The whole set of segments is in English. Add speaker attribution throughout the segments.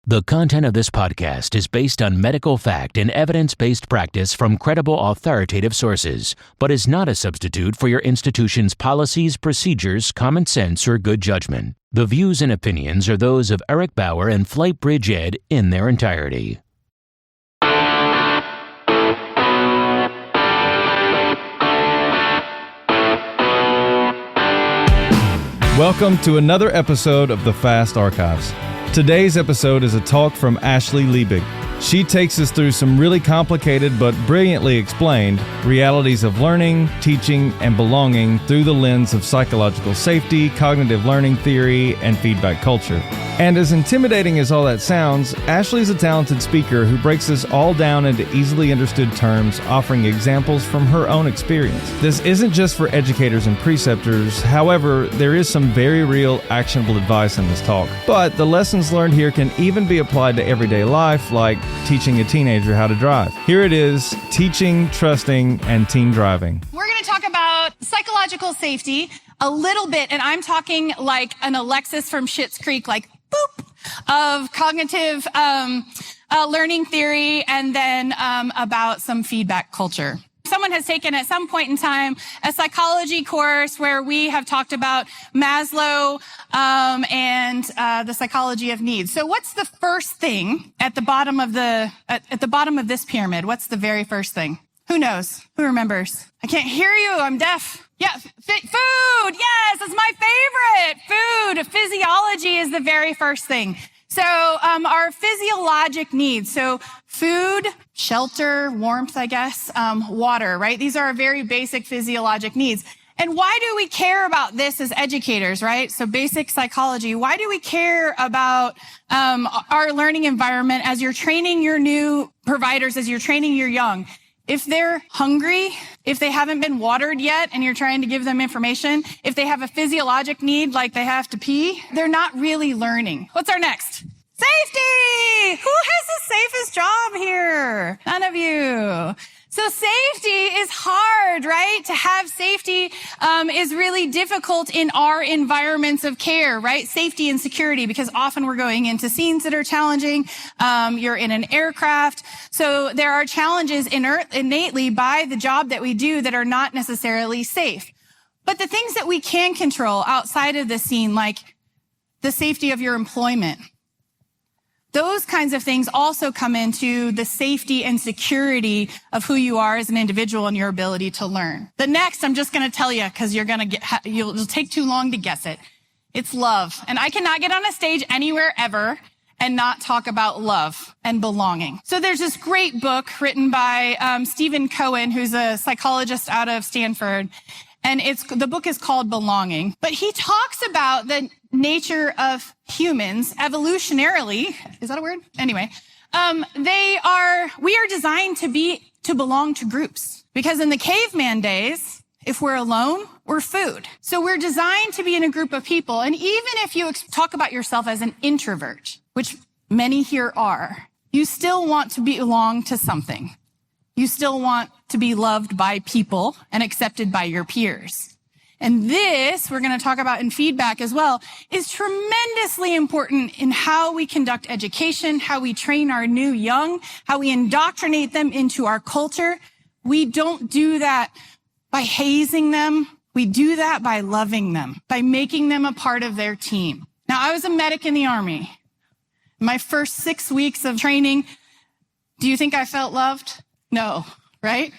Speaker 1: The content of this podcast is based on medical fact and evidence-based practice from credible authoritative sources, but is not a substitute for your institution's policies, procedures, common sense, or good judgment. The views and opinions are those of Eric Bauer and FlightBridgeED in their entirety.
Speaker 2: Welcome to another episode of the Fast Archives. Today's episode is a talk from Ashley Liebig. She takes us through some really complicated but brilliantly explained realities of learning, teaching, and belonging through the lens of psychological safety, cognitive learning theory, and feedback culture. And as intimidating as all that sounds, Ashley's a talented speaker who breaks this all down into easily understood terms, offering examples from her own experience. This isn't just for educators and preceptors. However, there is some very real, actionable advice in this talk. But the lessons learned here can even be applied to everyday life, like teaching a teenager how to drive. Here it is, teaching, trusting, and teen driving.
Speaker 3: We're going to talk about psychological safety a little bit, and I'm talking like an Alexis from Schitt's Creek, like boop, of cognitive learning theory, and then about some feedback culture. Someone has taken at some point in time a psychology course where we have talked about Maslow and the psychology of needs. So what's the first thing at the bottom of at the bottom of this pyramid? What's the very first thing? Who knows? Who remembers? I can't hear you. I'm deaf. Yeah, food. Yes, it's my favorite. Food. Physiology is the very first thing. So our physiologic needs. So food, shelter, warmth, I guess, water, right? These are our very basic physiologic needs. And why do we care about this as educators, right? So basic psychology. Why do we care about our learning environment as you're training your new providers, as you're training your young? If they're hungry, if they haven't been watered yet and you're trying to give them information, if they have a physiologic need like they have to pee, they're not really learning. What's our next? Safety! Who has the safest job here? None of you. So safety is hard, right? To have safety is really difficult in our environments of care, right? Safety and security, because often we're going into scenes that are challenging. You're in an aircraft. So there are challenges innately by the job that we do that are not necessarily safe. But the things that we can control outside of the scene, like the safety of your employment, those kinds of things also come into the safety and security of who you are as an individual and your ability to learn. The next, I'm just going to tell you because you'll take too long to guess it. It's love. And I cannot get on a stage anywhere ever and not talk about love and belonging. So there's this great book written by Stephen Cohen, who's a psychologist out of Stanford. And the book is called Belonging. But he talks about the nature of humans evolutionarily. Is that a word? Anyway, we are designed to belong to groups. Because in the caveman days, if we're alone, we're food. So we're designed to be in a group of people. And even if you talk about yourself as an introvert, which many here are, you still want to belong to something. You still want to be loved by people and accepted by your peers. And this, we're going to talk about in feedback as well, is tremendously important in how we conduct education, how we train our new young, how we indoctrinate them into our culture. We don't do that by hazing them. We do that by loving them, by making them a part of their team. Now, I was a medic in the Army. My first 6 weeks of training, do you think I felt loved? No, right?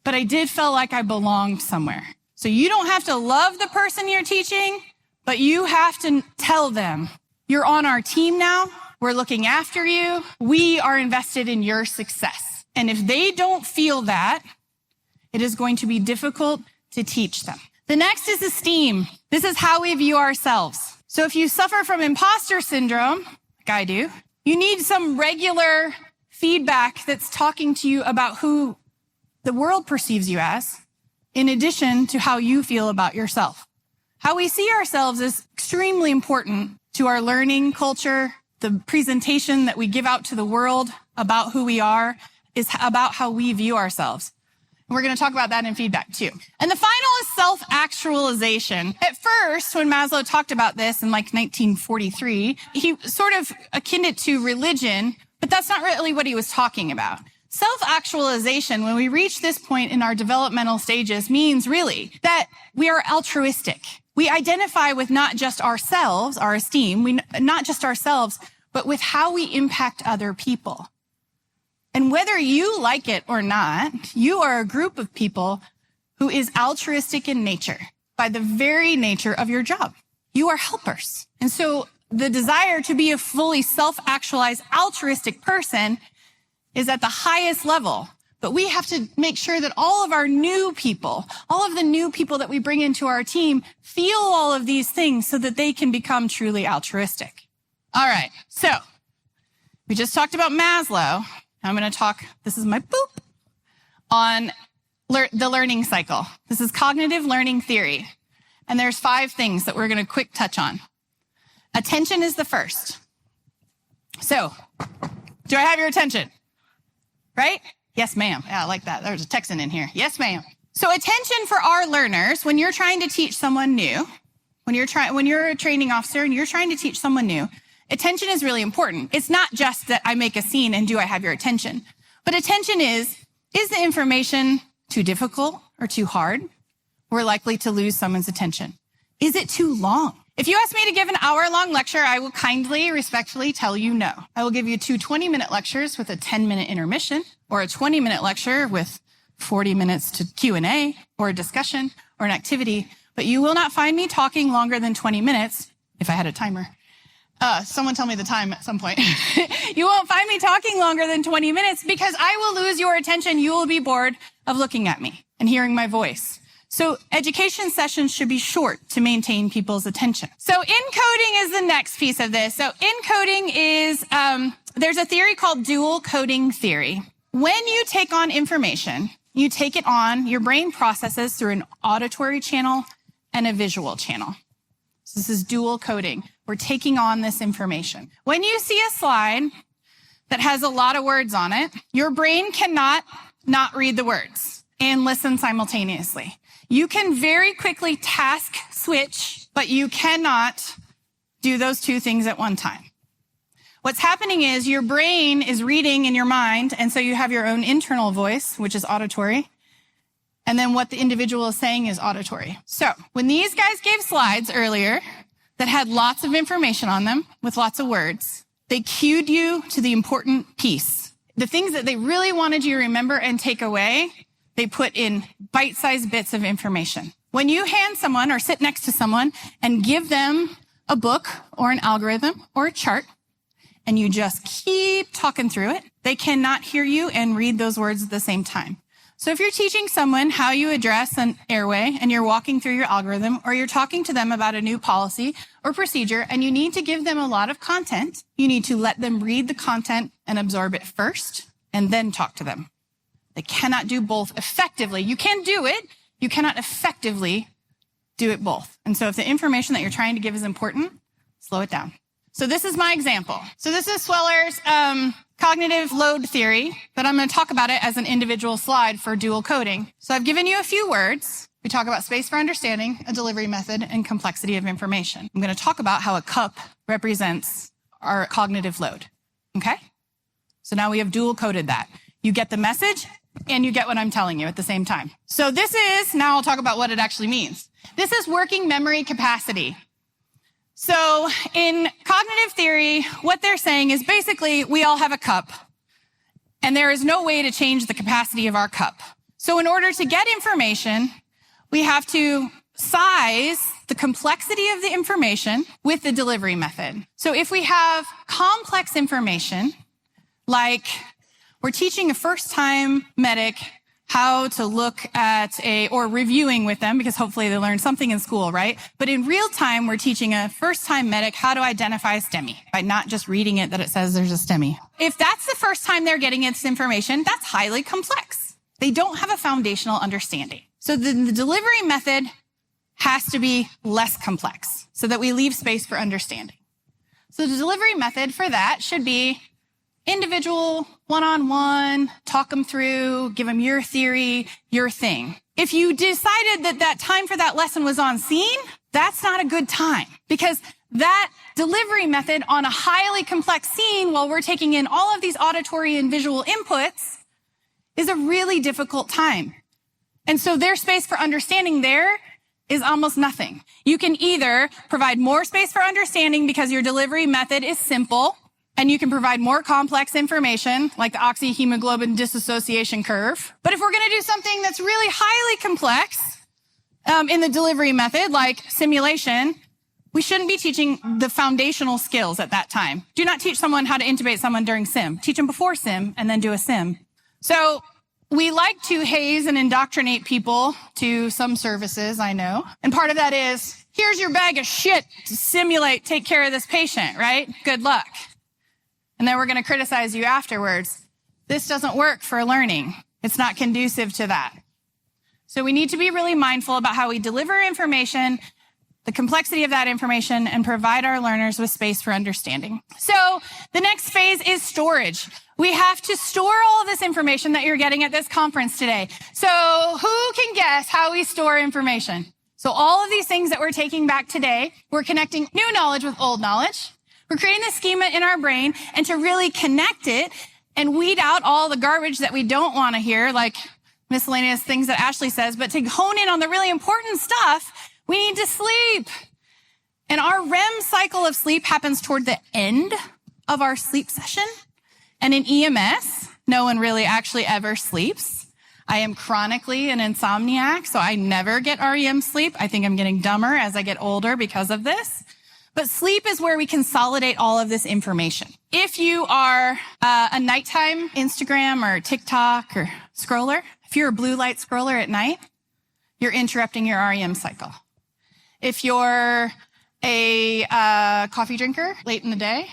Speaker 3: But I did feel like I belonged somewhere. So you don't have to love the person you're teaching, but you have to tell them, you're on our team now. We're looking after you. We are invested in your success. And if they don't feel that, it is going to be difficult to teach them. The next is esteem. This is how we view ourselves. So if you suffer from imposter syndrome, like I do, you need some regular feedback that's talking to you about who the world perceives you as, in addition to how you feel about yourself. How we see ourselves is extremely important to our learning culture. The presentation that we give out to the world about who we are is about how we view ourselves. We're going to talk about that in feedback too. And the final is self-actualization. At first, when Maslow talked about this in like 1943, he sort of akined it to religion, but that's not really what he was talking about. Self-actualization, when we reach this point in our developmental stages, means really that we are altruistic. We identify with not just ourselves, our esteem, not just ourselves, but with how we impact other people. And whether you like it or not, you are a group of people who is altruistic in nature by the very nature of your job. You are helpers. And so the desire to be a fully self-actualized altruistic person is at the highest level. But we have to make sure that all of our new people, all of the new people that we bring into our team feel all of these things so that they can become truly altruistic. All right. So we just talked about Maslow. I'm going to talk, this is my boop, on the learning cycle. This is cognitive learning theory. And there's 5 things that we're going to quick touch on. Attention is the first. So, do I have your attention? Right? Yes, ma'am. Yeah, I like that. There's a Texan in here. Yes, ma'am. So attention for our learners, when you're trying to teach someone new, when you're a training officer and you're trying to teach someone new, attention is really important. It's not just that I make a scene and do I have your attention? But attention is the information too difficult or too hard? We're likely to lose someone's attention. Is it too long? If you ask me to give an hour-long lecture, I will kindly, respectfully tell you no. I will give you 2 20-minute lectures with a 10-minute intermission, or a 20-minute lecture with 40 minutes to Q&A, or a discussion, or an activity. But you will not find me talking longer than 20 minutes, if I had a timer. Someone tell me the time at some point. You won't find me talking longer than 20 minutes because I will lose your attention. You will be bored of looking at me and hearing my voice. So education sessions should be short to maintain people's attention. So encoding is the next piece of this. So encoding is, there's a theory called dual coding theory. When you take on information, you take it on, your brain processes through an auditory channel and a visual channel. So this is dual coding. We're taking on this information. When you see a slide that has a lot of words on it, your brain cannot not read the words and listen simultaneously. You can very quickly task switch, but you cannot do those 2 things at one time. What's happening is your brain is reading in your mind, and so you have your own internal voice, which is auditory, and then what the individual is saying is auditory. So when these guys gave slides earlier that had lots of information on them with lots of words, they cued you to the important piece. The things that they really wanted you to remember and take away, they put in bite-sized bits of information. When you hand someone or sit next to someone and give them a book or an algorithm or a chart, and you just keep talking through it, they cannot hear you and read those words at the same time. So if you're teaching someone how you address an airway and you're walking through your algorithm, or you're talking to them about a new policy or procedure and you need to give them a lot of content, you need to let them read the content and absorb it first and then talk to them. They cannot do both effectively. You can do it. You cannot effectively do it both. And so if the information that you're trying to give is important, slow it down. So this is my example. So this is Sweller's cognitive load theory, but I'm going to talk about it as an individual slide for dual coding. So I've given you a few words. We talk about space for understanding, a delivery method, and complexity of information. I'm going to talk about how a cup represents our cognitive load. Okay? So now we have dual coded that. You get the message and you get what I'm telling you at the same time. So now I'll talk about what it actually means. This is working memory capacity. So in cognitive theory, what they're saying is basically we all have a cup and there is no way to change the capacity of our cup. So in order to get information, we have to size the complexity of the information with the delivery method. So if we have complex information, like we're teaching a first-time medic how to look at or reviewing with them, because hopefully they learned something in school, right? But in real time, we're teaching a first-time medic how to identify a STEMI by not just reading it that it says there's a STEMI. If that's the first time they're getting this information, that's highly complex. They don't have a foundational understanding. So the delivery method has to be less complex so that we leave space for understanding. So the delivery method for that should be individual, one-on-one, talk them through, give them your theory, your thing. If you decided that time for that lesson was on scene, that's not a good time, because that delivery method on a highly complex scene while we're taking in all of these auditory and visual inputs is a really difficult time. And so their space for understanding there is almost nothing. You can either provide more space for understanding because your delivery method is simple, and you can provide more complex information like the oxyhemoglobin dissociation curve. But if we're going to do something that's really highly complex in the delivery method, like simulation, we shouldn't be teaching the foundational skills at that time. Do not teach someone how to intubate someone during sim. Teach them before sim and then do a sim. So we like to haze and indoctrinate people to some services, I know. And part of that is, here's your bag of shit to simulate, take care of this patient, right? Good luck. And then we're going to criticize you afterwards. This doesn't work for learning. It's not conducive to that. So we need to be really mindful about how we deliver information, the complexity of that information, and provide our learners with space for understanding. So the next phase is storage. We have to store all of this information that you're getting at this conference today. So who can guess how we store information? So all of these things that we're taking back today, we're connecting new knowledge with old knowledge. We're creating the schema in our brain, and to really connect it and weed out all the garbage that we don't want to hear, like miscellaneous things that Ashley says, but to hone in on the really important stuff, we need to sleep. And our REM cycle of sleep happens toward the end of our sleep session. And in EMS, no one really actually ever sleeps. I am chronically an insomniac, so I never get REM sleep. I think I'm getting dumber as I get older because of this. But sleep is where we consolidate all of this information. If you are a nighttime Instagram or TikTok or scroller, if you're a blue light scroller at night, you're interrupting your REM cycle. If you're a coffee drinker late in the day,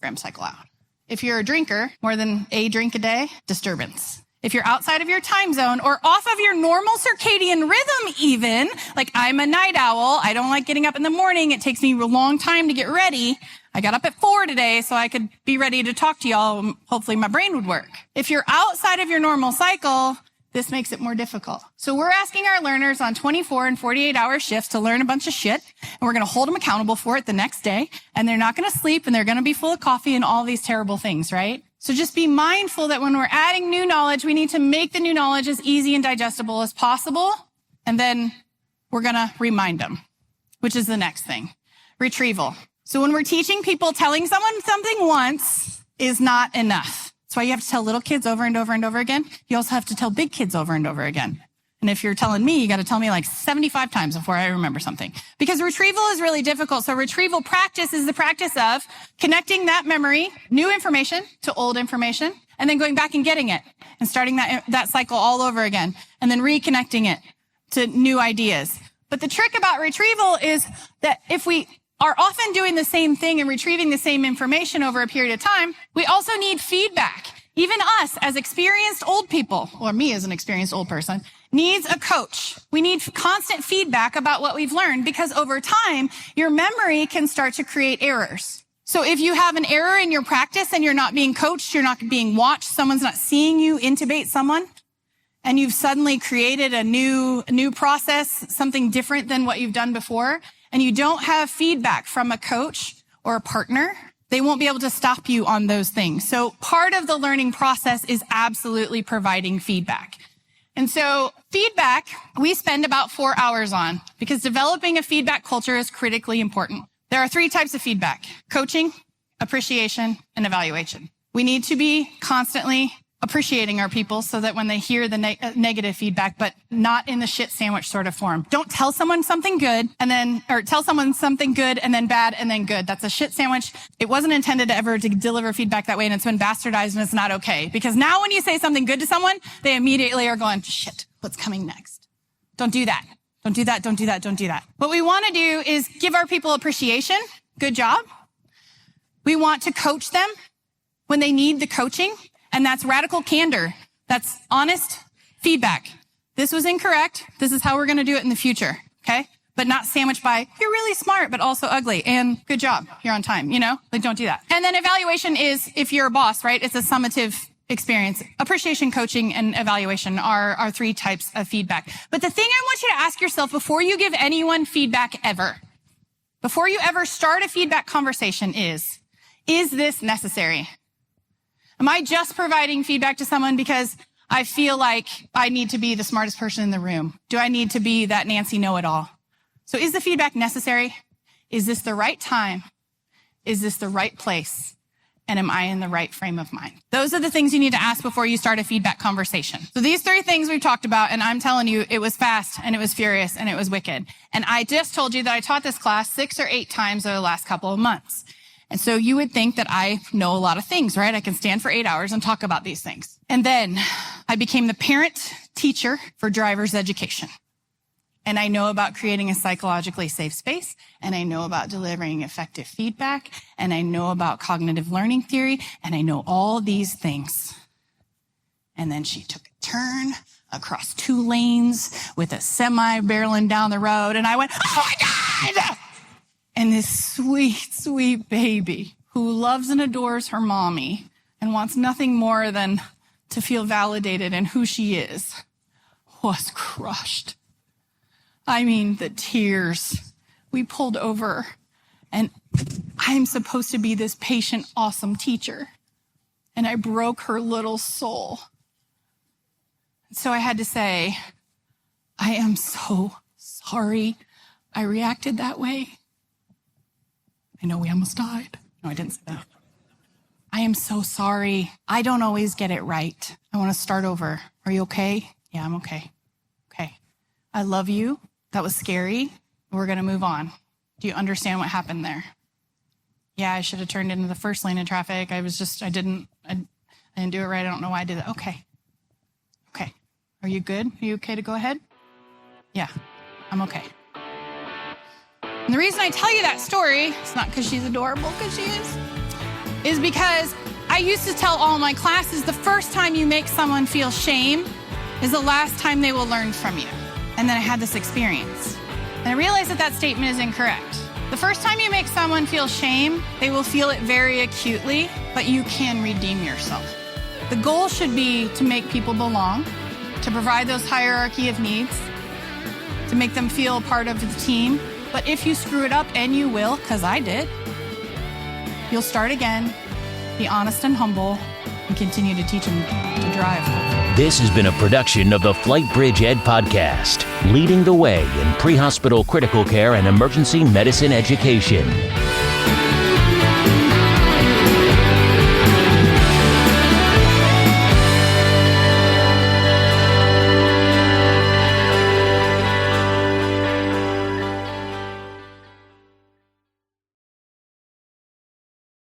Speaker 3: REM cycle out. If you're a drinker, more than a drink a day, disturbance. If you're outside of your time zone or off of your normal circadian rhythm even, like I'm a night owl, I don't like getting up in the morning. It takes me a long time to get ready. I got up at 4 today so I could be ready to talk to y'all. Hopefully my brain would work. If you're outside of your normal cycle, this makes it more difficult. So we're asking our learners on 24 and 48-hour shifts to learn a bunch of shit, and we're going to hold them accountable for it the next day, and they're not going to sleep, and they're going to be full of coffee and all these terrible things, right? So just be mindful that when we're adding new knowledge, we need to make the new knowledge as easy and digestible as possible, and then we're going to remind them, which is the next thing. Retrieval. So when we're teaching people, telling someone something once is not enough. That's why you have to tell little kids over and over and over again. You also have to tell big kids over and over again. And if you're telling me, you got to tell me like 75 times before I remember something. Because retrieval is really difficult. So retrieval practice is the practice of connecting that memory, new information to old information, and then going back and getting it and starting that cycle all over again, and then reconnecting it to new ideas. But the trick about retrieval is that if we are often doing the same thing and retrieving the same information over a period of time, we also need feedback. Even us as experienced old people, or me as an experienced old person, needs a coach. We need constant feedback about what we've learned, because over time, your memory can start to create errors. So if you have an error in your practice and you're not being coached, you're not being watched, someone's not seeing you intubate someone, and you've suddenly created a new process, something different than what you've done before, and you don't have feedback from a coach or a partner, they won't be able to stop you on those things. So part of the learning process is absolutely providing feedback. And so feedback, we spend about 4 hours on, because developing a feedback culture is critically important. There are 3 types of feedback: coaching, appreciation, and evaluation. We need to be constantly appreciating our people so that when they hear the negative feedback, but not in the shit sandwich sort of form. Don't tell someone something good or tell someone something good and then bad and then good. That's a shit sandwich. It wasn't intended to deliver feedback that way, and it's been bastardized, and it's not okay. Because now when you say something good to someone, they immediately are going, shit, what's coming next? Don't do that. Don't do that. Don't do that. Don't do that. What we want to do is give our people appreciation. Good job. We want to coach them when they need the coaching. And that's radical candor. That's honest feedback. This was incorrect. This is how we're going to do it in the future. Okay? but not sandwiched by, you're really smart, but also ugly, and good job, you're on time, Like, don't do that. And then evaluation is, if you're a boss, right, it's a summative experience. Appreciation, coaching, and evaluation are 3 types of feedback. But the thing I want you to ask yourself before you give anyone feedback ever, before you ever start a feedback conversation is this necessary? Am I just providing feedback to someone because I feel like I need to be the smartest person in the room? Do I need to be that Nancy know-it-all? So is the feedback necessary? Is this the right time? Is this the right place? And am I in the right frame of mind? Those are the things you need to ask before you start a feedback conversation. So these 3 things we've talked about, and I'm telling you, it was fast, and it was furious, and it was wicked. And I just told you that I taught this class 6 or 8 times over the last couple of months. And so you would think that I know a lot of things, right? I can stand for 8 hours and talk about these things. And then I became the parent teacher for driver's education. And I know about creating a psychologically safe space, and I know about delivering effective feedback, and I know about cognitive learning theory, and I know all these things. And then she took a turn across 2 lanes with a semi barreling down the road, and I went, oh my God! And this sweet, sweet baby who loves and adores her mommy and wants nothing more than to feel validated in who she is was crushed. I mean, the tears. We pulled over, and I'm supposed to be this patient, awesome teacher, and I broke her little soul. So I had to say, I am so sorry I reacted that way. I know we almost died. No, I didn't say that. I am so sorry. I don't always get it right. I want to start over. Are you okay? Yeah, I'm okay. Okay. I love you. That was scary. We're going to move on. Do you understand what happened there? Yeah, I should have turned into the first lane of traffic. I didn't do it right. I don't know why I did that. Okay. Okay. Are you good? Are you okay to go ahead? Yeah, I'm okay. And the reason I tell you that story, it's not because she's adorable, because she is because I used to tell all my classes the first time you make someone feel shame is the last time they will learn from you. And then I had this experience. And I realized that statement is incorrect. The first time you make someone feel shame, they will feel it very acutely, but you can redeem yourself. The goal should be to make people belong, to provide those hierarchy of needs, to make them feel part of the team. But if you screw it up, and you will, because I did, you'll start again, be honest and humble, and continue to teach them to drive.
Speaker 1: This has been a production of the FlightBridgeED Podcast, leading the way in pre-hospital critical care and emergency medicine education.